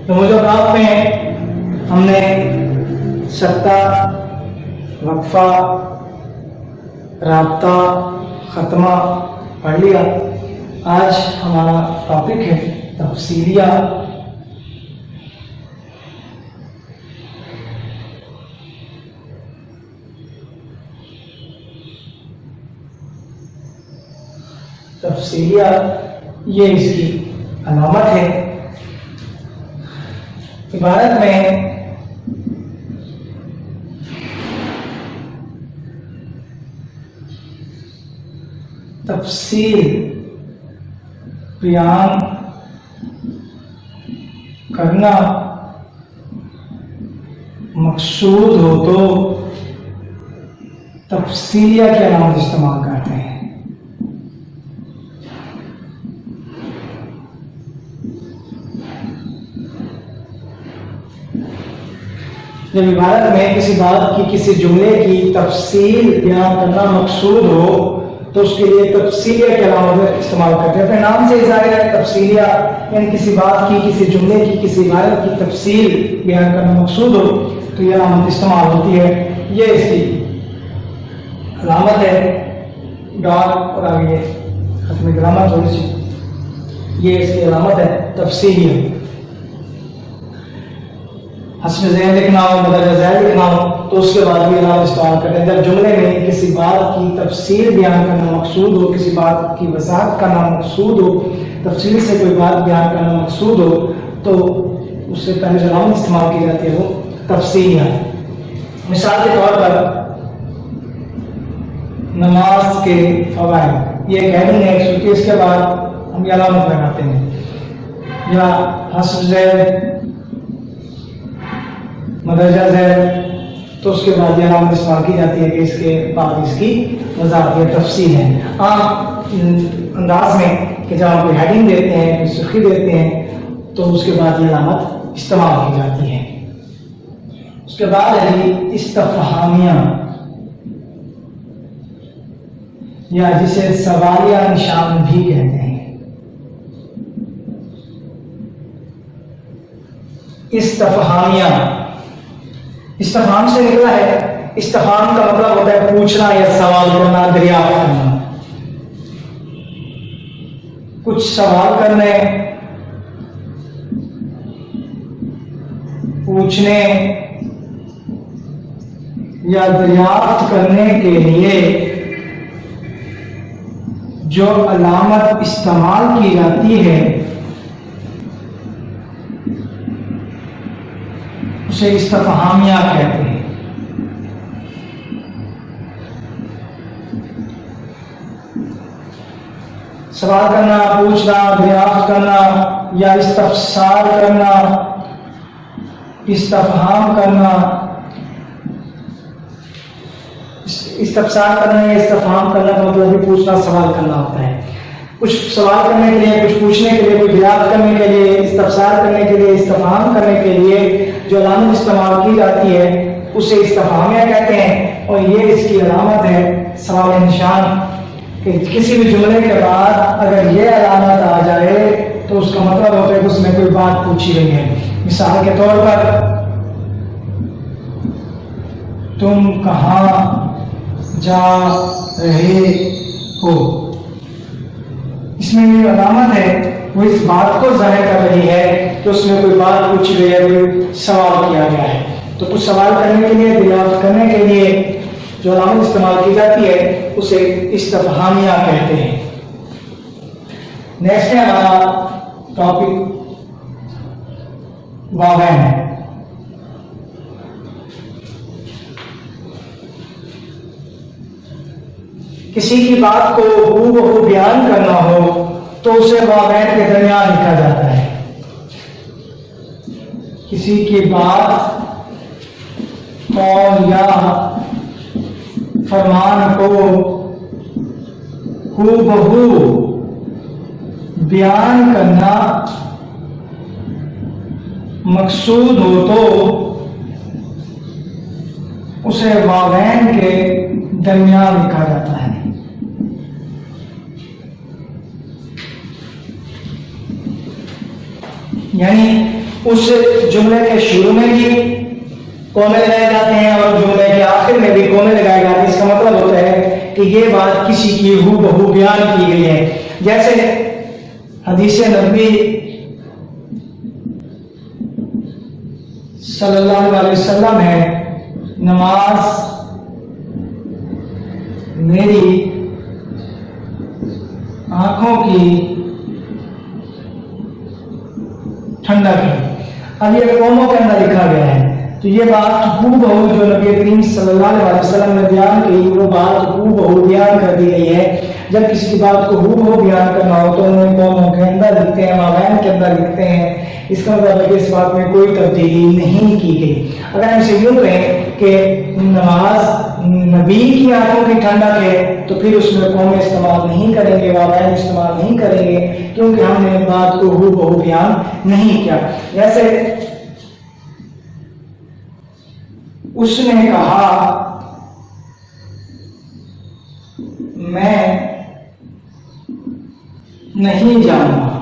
तो मुजरात में हमने सत्ता, वक्फा, राब्ता, खत्मा पढ़ लिया। आज हमारा टॉपिक है तफसीलिया। तफसीलिया ये इसकी अलामत है। इबारत में तफसील बयान करना मकसूद हो तो तफसीलिया के अलामत इस्तेमाल करते हैं। जब इबारत में किसी बात की, किसी जुमले की तफसील बयान करना मकसूद हो तो उसके लिए तफसीलिया के अलामत इस्तेमाल करते हैं। अपने नाम से ज़ाहिर है तफसीलिया, यानी किसी बात की, किसी जुमले की, किसी इबारत की तफसील बयान करना मकसूद हो तो यह अलामत इस्तेमाल होती है। ये इसकी अलामत है। डॉट और आगे खत्म ग्रामर थोड़ी सी, ये इसकी अलामत है तफसीलिया। हस्ब ज़ैन लिखना हो, मदरजा ज़ैन लिखना हो तो उसके बाद भी अलामत इस्तेमाल करते हैं। जब जुमले में किसी बात की तफसील बयान करना मकसूद हो, किसी बात की वज़ाहत करना मकसूद हो, तफसील से कोई बात बयान करना मकसूद हो तो उससे पहले जो अलामत इस्तेमाल की जाती है वो तफसीलिया है। मिसाल के तौर पर नमाज के फ़वाइद, ये कहनी है क्योंकि इसके बाद हम ये अलामत लगाते हैं। या हस्ब ज़ैन, मदरजा ज़ैन, तो उसके बाद यह अलामत इस्तेमाल की जाती है कि इसके बाद इसकी वज़ाहत या तफसील है। आम अंदाज में कि जब हम कोई हेडिंग देते हैं, कोई सुर्खी देते हैं तो उसके बाद यह अलामत इस्तेमाल की जाती है। उसके बाद है इस्तफ़हामिया, या जिसे सवालिया निशान भी कहते हैं। इस्तफ़हामिया इस्तफहाम से निकला है। इस्तफहाम का मतलब होता है पूछना या सवाल करना, दरियाफ्त करना। कुछ सवाल करने, पूछने या दरियाफ्त करने के लिए जो अलामत इस्तेमाल की जाती है उसे इस्तफ़हामिया कहते हैं। सवाल करना, पूछना, दरियाफ्त करना या इस्तफसार करना, इस्तफ़हाम करना। इस्तफसार करना या इस्तफ़हाम करना का मतलब भी पूछना, सवाल करना होता है। कुछ सवाल करने के लिए, कुछ पूछने के लिए, कुछ दरियाफ्त करने के लिए, इस्तफसार करने के लिए, इस्तफ़हाम करने के लिए जो अलामत इस्तेमाल की जाती है उसे इस्तफ़हामिया कहते हैं। और ये इसकी अलामत है सवाल निशान, कि किसी भी जुमले के बाद अगर ये अलामत आ जाए तो उसका मतलब होता है कि उसमें कोई बात पूछी गई है। मिसाल के तौर पर तुम कहाँ जा रहे हो, इसमें ये अलामत है वो इस बात को जाहिर कर रही है कि उसमें कोई बात पूछी गई है, कोई सवाल किया गया है। तो कुछ सवाल करने के लिए, दरियाफ्त करने के लिए जो अलामत इस्तेमाल की जाती है उसे इस्तफ़हामिया कहते हैं। नेक्स्ट है हमारा टॉपिक वावैन है। किसी की बात को हूबहू बयान करना हो तो उसे वावैन के दरमियान लिखा जाता है। किसी की बात, कौल या फरमान को हूबहू बयान करना मकसूद हो तो उसे वावैन के दरमियान लिखा जाता है। यानी उस जुमले के शुरू में भी कोमे लगाए जाते हैं और जुमले के आखिर में भी कोमे लगाए जाते हैं। इसका मतलब होता है कि ये बात किसी की हूबहू बयान की गई है। जैसे हदीस नबी सल्लल्लाहु अलैहि वसल्लम है, नमाज मेरी आंखों की ठंडक है। अब ये कौमों के अंदर लिखा गया है, तो ये बात हूबहू जो नबी करीम सल्लल्लाहु अलैहि वसल्लम ने बयान की, वो बात हूबहू बयान कर दी गई है। जब किसी की बात को हूबहू बयान करना हो तो उन्हें कौमों के अंदर लिखते हैं, माबैन के अंदर लिखते हैं। इसका मतलब है कि इस बात में कोई तब्दीली नहीं की गई। अगर हम इसे यूं कहें कि नमाज नबी की आंखों की ठंडक है, तो फिर उसमें कौमें इस्तेमाल नहीं करेंगे, माबैन इस्तेमाल नहीं करेंगे, क्योंकि हमने बात को हूबहू बयान नहीं किया। जैसे उसने कहा मैं नहीं जानूंगा।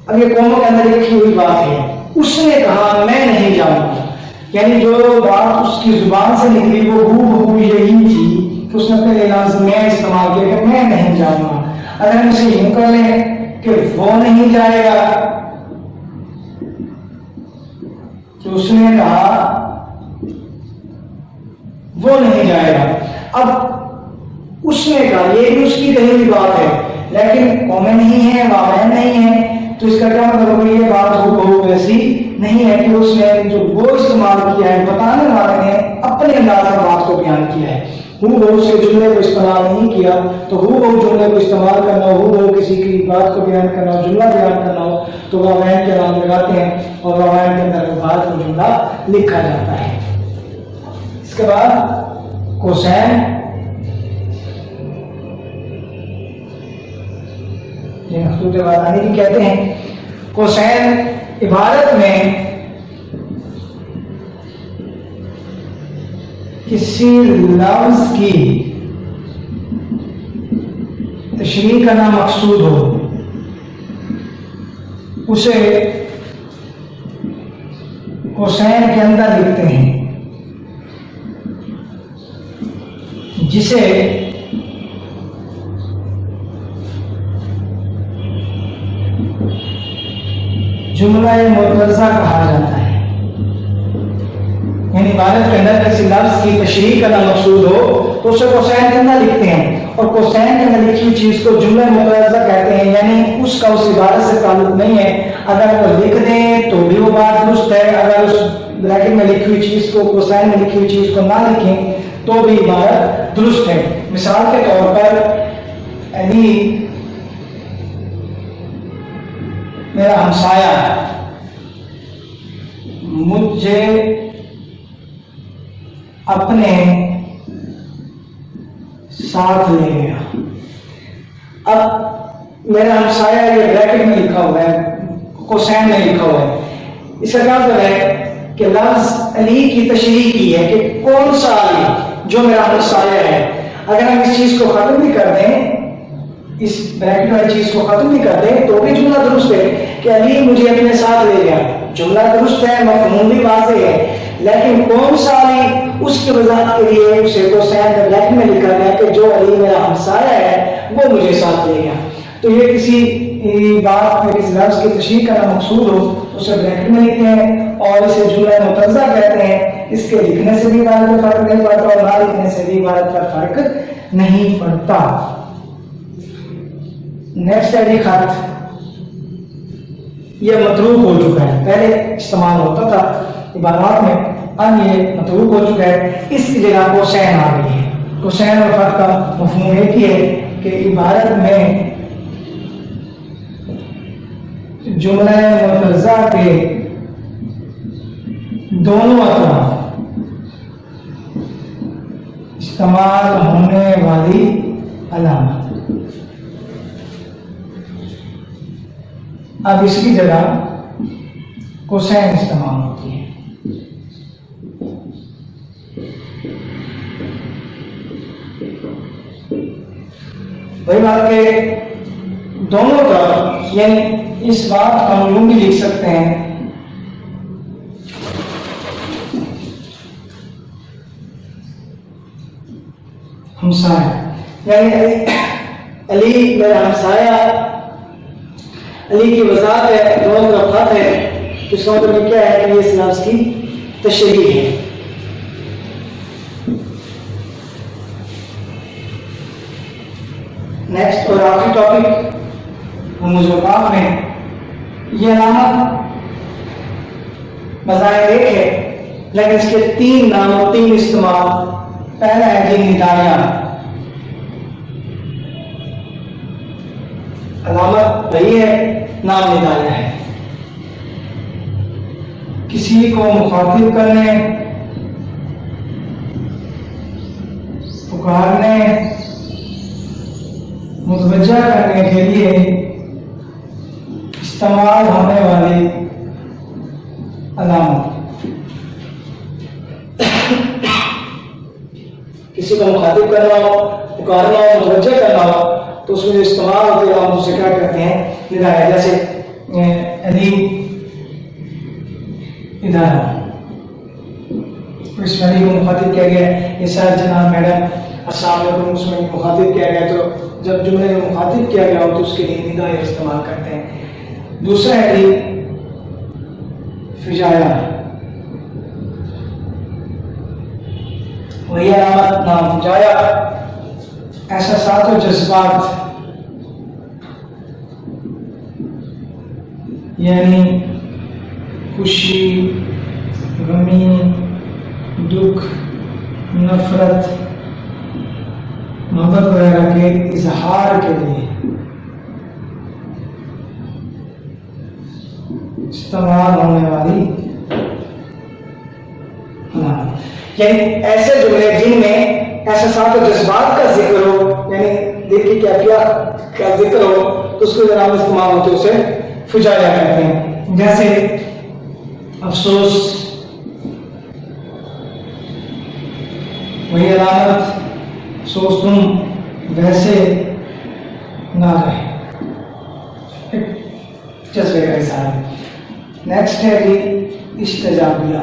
अब ये कौमों के अंदर लिखी हुई बात है। उसने कहा मैं नहीं जानूंगा, यानी जो बात उसकी जुबान से निकली वो हूबहू यही थी। उसने अपने लफ्ज़ मैं इस्तेमाल किया कि मैं नहीं जानूंगा। अगर हम इसे यूं कर लें कि वो नहीं जाएगा, तो उसने कहा वो नहीं जाएगा। अब उसने कहा, ये भी उसकी कही हुई बात है, लेकिन कौमें नहीं है, माबैन नहीं है, तो इसका क्या मतलब है? ये बात हूबहू वैसी नहीं है कि उसने जो वो इस्तेमाल किया है, बताने वाले ने अपने अंदाज में बात को बयान किया है। हूबहू से जुमले को इस्तेमाल नहीं किया। तो हूबहू जुमले को इस्तेमाल करना हो, हूबहू किसी की बात को बयान करना हो, जुमला बयान करना हो, तो वावैन के नाम लगाते हैं और वावैन के अंदर बात को जुमला लिखा जाता है। इसके बाद कोसैन, ये मखसूद वादानी की कहते हैं। कोसैन इबारत में किसी लफ्ज की तशरीह करना मकसूद हो, उसे कोसैन के अंदर लिखते हैं, जिसे जुमला मुतरज़ा कहा जाता है। यानी इबारत के अंदर किसी लफ्ज की तशरीह करना मकसूद हो तो उसे कोसैन के अंदर लिखते हैं, और कोसैन के अंदर लिखी हुई चीज को जुमला मुतरज़ा कहते हैं। यानी उसका उस इबारत से ताल्लुक नहीं है। अगर वो लिख दें तो भी वो बात दुरुस्त है, अगर उस ब्रैकेट में लिखी हुई चीज को, कोसैन में लिखी हुई चीज को ना लिखें तो भी इबारत दुरुस्त है। मिसाल के तौर पर, अली मेरा हमसाया मुझे अपने साथ ले गया। अब मेरा हमसाया ये ब्रैकेट में लिखा हुआ है, कोसैन में लिखा हुआ है। इसका क्या मतलब है कि लफ्ज अली की तशरीह की है कि कौन सा अली जो मेरा हमसाया है। अगर हम इस चीज को खत्म भी कर दें, इस ब्रैकेट वाली चीज को खत्म भी कर दें, तो भी जुमला दुरुस्त है कि अली मुझे अपने साथ ले गया। जुमला दुरुस्त है, मफ़हूम भी वाज़ेह है, लेकिन कौन सा अली, उसकी वजाहत के लिए उसे कोसैन के ब्रैकेट में लिखा गया कि जो अली मेरा हमसाया है वो मुझे साथ ले गया। तो ये किसी बात में किसी लफ्ज की तशरीह करना मकसूद हो तो उसे ब्रैकेट में लिखते हैं और इसे जुमला मुतरज़ा कहते हैं। इसके लिखने से भी इबारत में फर्क नहीं पड़ता और ना लिखने से भी इबारत पर फर्क नहीं पड़ता। नेक्स्ट है जी खत। यह मतरूक हो चुका है, पहले इस्तेमाल होता था इबारत में, अब ये मतरूक हो चुका है। इसकी जगह कोसैन आ गई है। कोसैन और खत का मफहूम एक ही है कि इबारत में जुमला मुतरज़ा के दोनों अतराफ इस्तेमाल होने वाली अलामत। अब इसकी जगह कोसैन इस्तेमाल होती है। वही बात के दोनों तरफ, यानी इस बात को हम यूं भी लिख सकते हैं, हमसाया, यानी अली मेरा हमसाया, अली की वजाहत है, दोनों तरफ खत है, तो इसका मतलब क्या है कि ये इस लफ्ज़ की तशरीह है। नेक्स्ट और आखिरी टॉपिक मुज़क़ाफ़ में, ये अलामत बज़ाहिर एक है लेकिन इसके 3 नाम और 3 इस्तेमाल। पहला है जी निदाया, अलामत वही है, नाम निदाया है। किसी को मुखातिब करने, पुकारने, मुतवज्जा करने के लिए इस्तेमाल होने वाली अलामत। किसी को मुखातिब करना हो, पुकारना हो, मुतवज्जा करना हो, तो उसमें जो इस्तेमाल होती है हम उसे क्या कहते हैं, निदाया। जैसे अली इदारा, इसमें अली को मुखातिब किया गया, ये सर जनाब मैडम अस्सलाम वालेकुम, उसमें मुखातिब किया गया। तो जब जुमले में मुखातिब किया गया हो तो उसके लिए निदाया इस्तेमाल करते हैं। दूसरा है अली फिजाया, वही अलामत नाम फिजाया, एहसासात और जज्बात, यानी खुशी, गमी, दुख, नफरत, मोहब्बत वगैरह के इजहार के लिए इस्तेमाल होने वाली अलामत। यानी ऐसे जुमले जिनमें एहसासात और जज्बात का जिक्र हो, यानी दिल की कैफियत का जिक्र हो, तो उसके जो नाम इस्तेमाल होते उसे फुजाया कहते हैं। जैसे अफसोस, वही अलामत, अफसोस तुम वैसे ना रहे, जज्बे का इज़हार। नेक्स्ट है कि इस्तिजाबिया,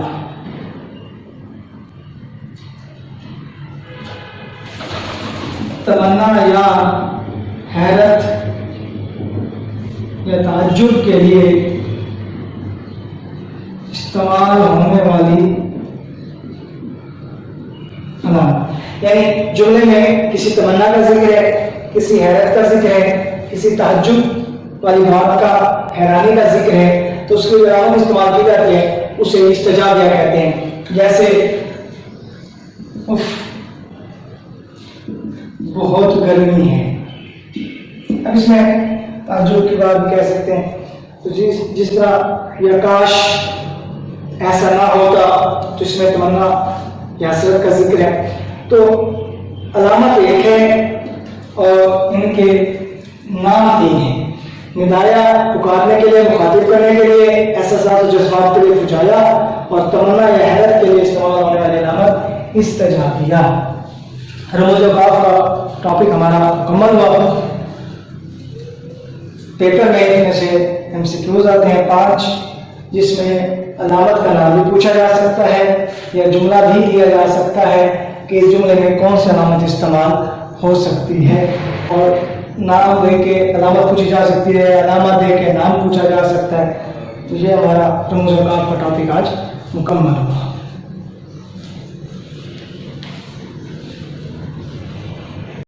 तमन्ना या हैरत या ताज्जुब के लिए इस्तेमाल होने वाली अलामत। यानी जुमले में किसी तमन्ना का जिक्र है, किसी हैरत का जिक्र है, किसी ताज्जुब वाली बात का, हैरानी का जिक्र है, तो उसकी अलामत इस्तेमाल की जाती है, उसे इस्तिजाबिया कहते हैं। जैसे उफ बहुत गर्मी है, अब इसमें ताज्जुब की बात भी कह सकते हैं। तो जिस तरह या काश ऐसा ना होता, तो इसमें तमन्ना या हसरत का जिक्र है। तो अलामत एक है और इनके नाम 3 हैं। निदाया पुकारने के लिए, मुखातिब करने के लिए, एहसासात और जज्बात के लिए फुजाया, और तमन्ना या हैरत के लिए इस्तेमाल होने वाली अलामत इस्तिजाबिया। मुज़क़ाफ़ का टॉपिक हमारा मुकम्मल हुआ। पेपर में इनमें से MCQs आते हैं 5, जिसमें अलामत का नाम भी पूछा जा सकता है या जुमला भी दिया जा सकता है कि जुमले में कौन सी अलामत इस्तेमाल हो सकती है, और नाम दे के अलामत पूछी जा सकती है, अलामत दे के नाम पूछा जा सकता है। तो ये हमारा मुज़क़ाफ़ का टॉपिक आज मुकम्मल हुआ।